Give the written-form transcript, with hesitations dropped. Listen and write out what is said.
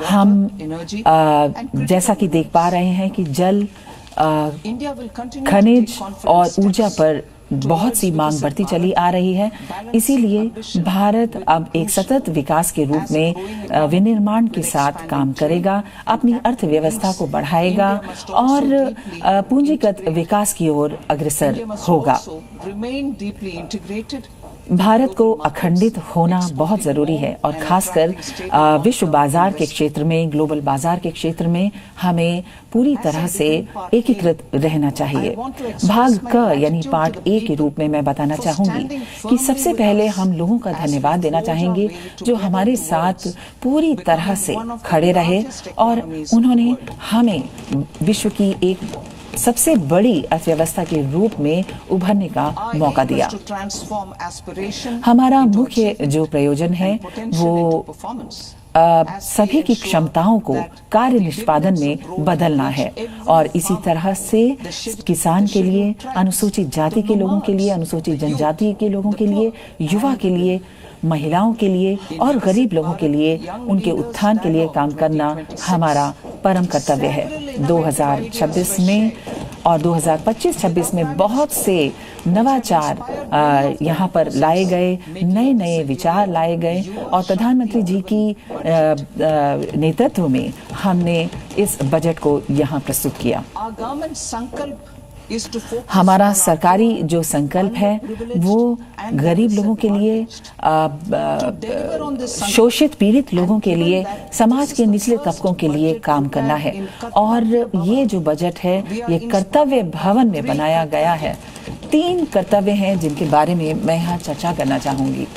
हम जैसा कि देख पा रहे हैं कि जल, खनिज और ऊर्जा पर बहुत सी मांग बढ़ती चली आ रही है। इसीलिए भारत अब एक सतत विकास के रूप में विनिर्माण के साथ काम करेगा, अपनी अर्थव्यवस्था को बढ़ाएगा और पूंजीगत विकास की ओर अग्रसर होगा। भारत को अखंडित होना बहुत जरूरी है और खासकर विश्व बाजार के क्षेत्र में, ग्लोबल बाजार के क्षेत्र में हमें पूरी तरह से एकीकृत रहना चाहिए। भाग क यानी पार्ट ए के रूप में मैं बताना चाहूंगी कि सबसे पहले हम लोगों का धन्यवाद देना चाहेंगे जो हमारे साथ पूरी तरह से खड़े रहे और उन्होंने हमें विश्व की एक सबसे बड़ी अर्थव्यवस्था के रूप में उभरने का मौका दिया। हमारा मुख्य जो प्रयोजन है वो सभी की क्षमताओं को कार्य निष्पादन में बदलना है और इसी तरह से किसान के लिए, अनुसूचित जाति के लोगों के लिए, अनुसूचित जनजाति के लोगों के लिए, युवा के लिए, महिलाओं के लिए और गरीब लोगों के लिए, उनके उत्थान के लिए काम करना हमारा परम कर्तव्य है। 2026 में और 2025-26 में बहुत से नवाचार यहाँ पर लाए गए, नए नए विचार लाए गए और प्रधानमंत्री जी की नेतृत्व में हमने इस बजट को यहाँ प्रस्तुत किया। हमारा सरकारी जो संकल्प है वो गरीब लोगों के लिए, शोषित पीड़ित लोगों के लिए, समाज के निचले तबकों के लिए काम करना है और ये जो बजट है ये कर्तव्य भवन में बनाया गया है। 3 कर्तव्य हैं जिनके बारे में मैं यहाँ चर्चा करना चाहूंगी।